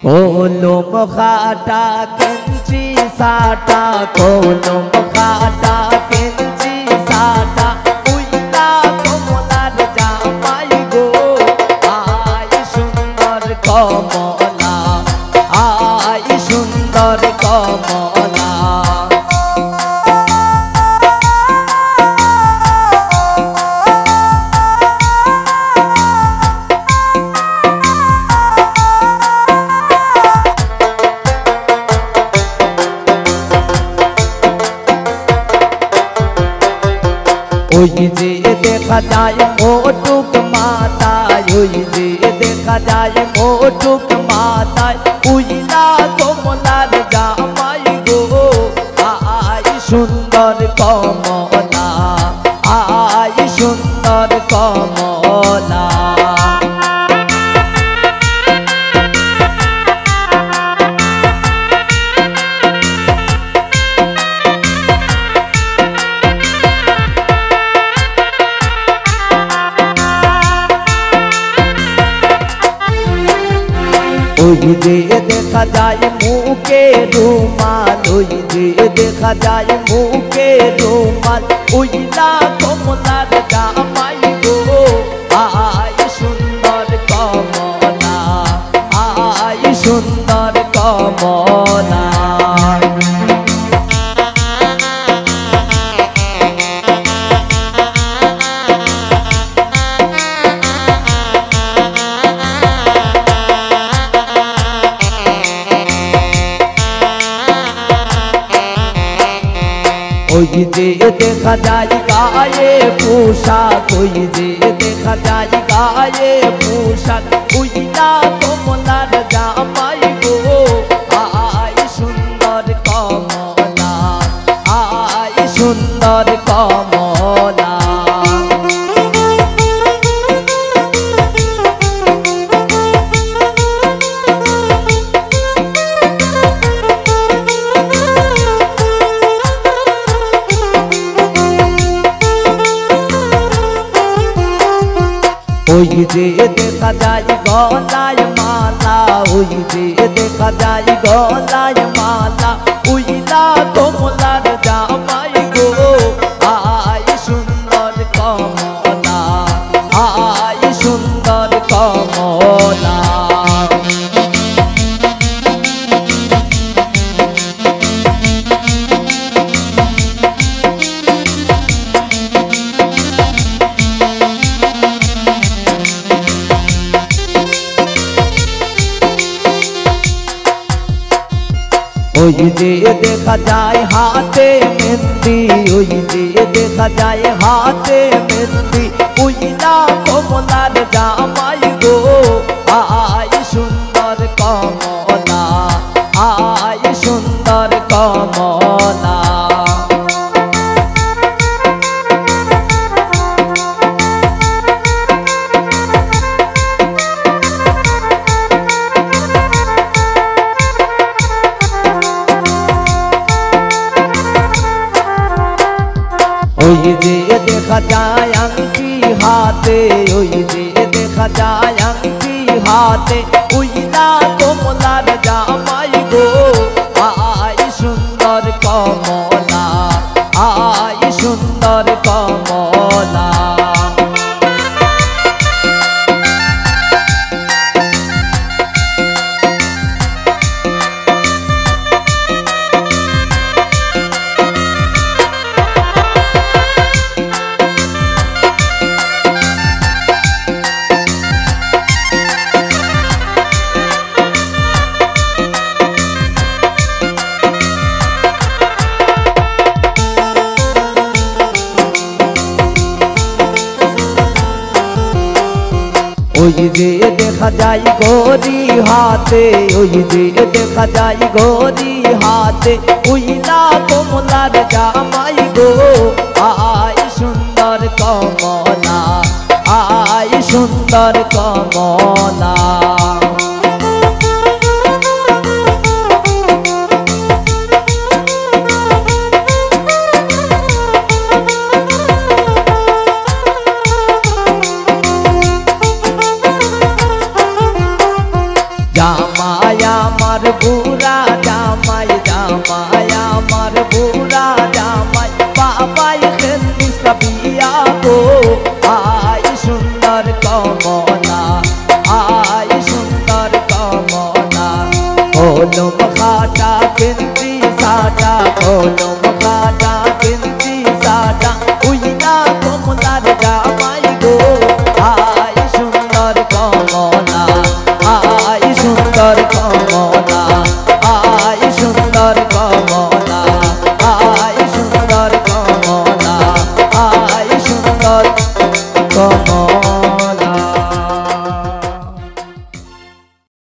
কলম খাটা কেঞ্চি সাটা কলম খাটা কেঞ্চি সাটা উইলা কমলার জামাই গো আই সুন্দর কমলা আই সুন্দর কমলা ওই যে দেখা যায় মোটুক মাথায় ওই যে দেখা যায় মোটুক মাথায় উইলা কমলার জামাই গো আই সুন্দর কমলা আই সুন্দর কমলা ওই যে দেখা যায় মুখে রুমাল ওই যে দেখা যায় মুখে রুমাল উইলা কমলার জামাই গো আই সুন্দর কমলা আই সুন্দর কমলা ওই যে দেখা যায় গায়ে পোশাক ওই যে দেখা যায় গায়ে পোশাক উইলা কমলার জামাই গো আই সুন্দর কমলা আই সুন্দর কমলা ওই যে দেখা যায় গলায় মালা ওই যে দেখা যায় গলায় মালা উইলা কমলার জামাই গো আই সুন্দর কমলা আই সুন্দর কমলা ওই যে দেখা যায় হাতে মেহেন্দি ওই যে দেখা যায় হাতে মেহেন্দি উইলা কমলার জামাই গো আই সুন্দর কমলা আই সুন্দর কমলা ওই যে দেখা যায় আংটি হাতে ওই যে দেখা যায় আংটি হাতে উইলা কমলার জামাই গো আই সুন্দর কমলা আই সুন্দর কমলা ওই যে দেখা যায় গরি হাতে ওই যে দেখা যায় গরি হাতে উইলা কমলার জামাই গো আই সুন্দর কমলা আই সুন্দর কমলা জামায়া আমার বুড়া